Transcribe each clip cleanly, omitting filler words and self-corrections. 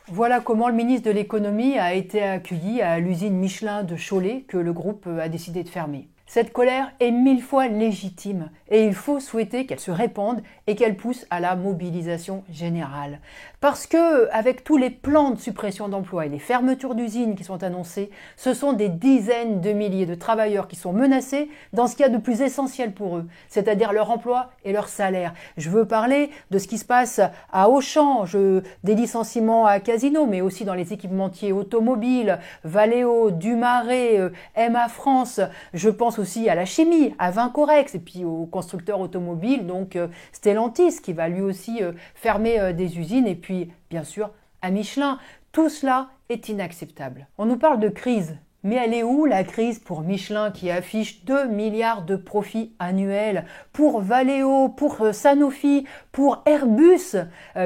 Voilà comment le ministre de l'économie a été accueilli à l'usine Michelin de Cholet que le groupe a décidé de fermer. Cette colère est 1000 fois légitime et il faut souhaiter qu'elle se répande et qu'elle pousse à la mobilisation générale. Parce que, avec tous les plans de suppression d'emplois et les fermetures d'usines qui sont annoncées, ce sont des dizaines de milliers de travailleurs qui sont menacés dans ce qu'il y a de plus essentiel pour eux, c'est-à-dire leur emploi et leur salaire. Je veux parler de ce qui se passe à Auchan, des licenciements à Casino, mais aussi dans les équipementiers automobiles, Valeo, Dumaré, MA France. Je pense aussi à la chimie, à Vincorex et puis aux constructeurs automobiles, donc Stellantis qui va lui aussi fermer des usines et puis bien sûr à Michelin. Tout cela est inacceptable. On nous parle de crise. Mais elle est où la crise pour Michelin qui affiche 2 milliards de profits annuels, pour Valeo, pour Sanofi, pour Airbus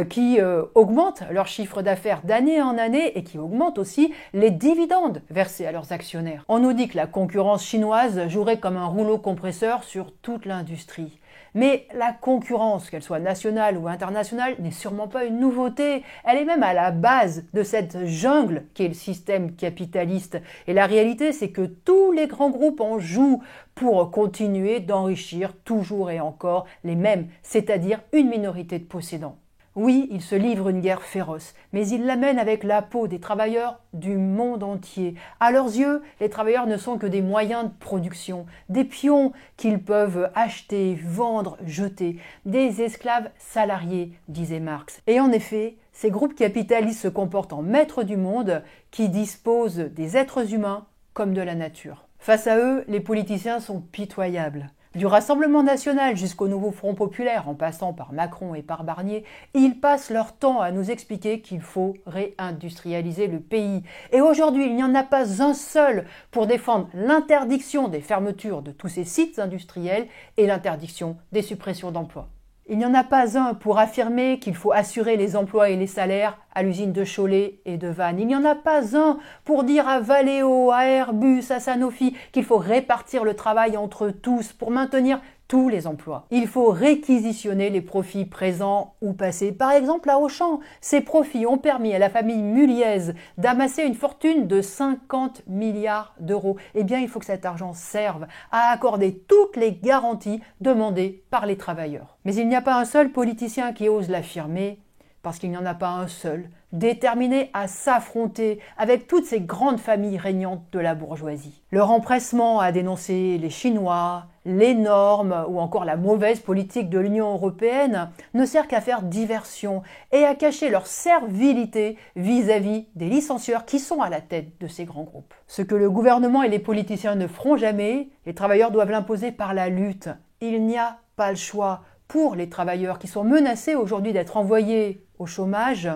qui augmentent leur chiffre d'affaires d'année en année et qui augmentent aussi les dividendes versés à leurs actionnaires. On nous dit que la concurrence chinoise jouerait comme un rouleau compresseur sur toute l'industrie. Mais la concurrence, qu'elle soit nationale ou internationale, n'est sûrement pas une nouveauté. Elle est même à la base de cette jungle qu'est le système capitaliste. Et la réalité, c'est que tous les grands groupes en jouent pour continuer d'enrichir toujours et encore les mêmes, c'est-à-dire une minorité de possédants. Oui, ils se livrent une guerre féroce, mais ils la mènent avec la peau des travailleurs du monde entier. À leurs yeux, les travailleurs ne sont que des moyens de production, des pions qu'ils peuvent acheter, vendre, jeter, des esclaves salariés, disait Marx. Et en effet, ces groupes capitalistes se comportent en maîtres du monde qui disposent des êtres humains comme de la nature. Face à eux, les politiciens sont pitoyables. Du Rassemblement national jusqu'au nouveau Front populaire, en passant par Macron et par Barnier, ils passent leur temps à nous expliquer qu'il faut réindustrialiser le pays. Et aujourd'hui, il n'y en a pas un seul pour défendre l'interdiction des fermetures de tous ces sites industriels et l'interdiction des suppressions d'emplois. Il n'y en a pas un pour affirmer qu'il faut assurer les emplois et les salaires à l'usine de Cholet et de Vannes. Il n'y en a pas un pour dire à Valeo, à Airbus, à Sanofi qu'il faut répartir le travail entre tous pour maintenir tous les emplois. Il faut réquisitionner les profits présents ou passés. Par exemple, à Auchan, ces profits ont permis à la famille Muliez d'amasser une fortune de 50 milliards d'euros. Eh bien, il faut que cet argent serve à accorder toutes les garanties demandées par les travailleurs. Mais il n'y a pas un seul politicien qui ose l'affirmer, parce qu'il n'y en a pas un seul, déterminé à s'affronter avec toutes ces grandes familles régnantes de la bourgeoisie. Leur empressement à dénoncer les Chinois, les normes ou encore la mauvaise politique de l'Union européenne ne sert qu'à faire diversion et à cacher leur servilité vis-à-vis des licencieurs qui sont à la tête de ces grands groupes. Ce que le gouvernement et les politiciens ne feront jamais, les travailleurs doivent l'imposer par la lutte. Il n'y a pas le choix. Pour les travailleurs qui sont menacés aujourd'hui d'être envoyés au chômage,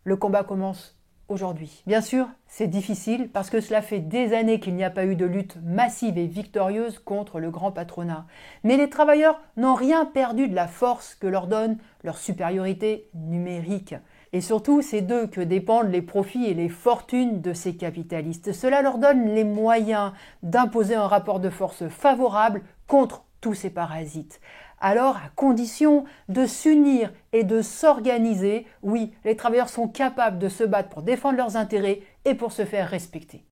le combat commence aujourd'hui. Bien sûr, c'est difficile parce que cela fait des années qu'il n'y a pas eu de lutte massive et victorieuse contre le grand patronat. Mais les travailleurs n'ont rien perdu de la force que leur donne leur supériorité numérique. Et surtout, c'est d'eux que dépendent les profits et les fortunes de ces capitalistes. Cela leur donne les moyens d'imposer un rapport de force favorable contre tous ces parasites. Alors, à condition de s'unir et de s'organiser, oui, les travailleurs sont capables de se battre pour défendre leurs intérêts et pour se faire respecter.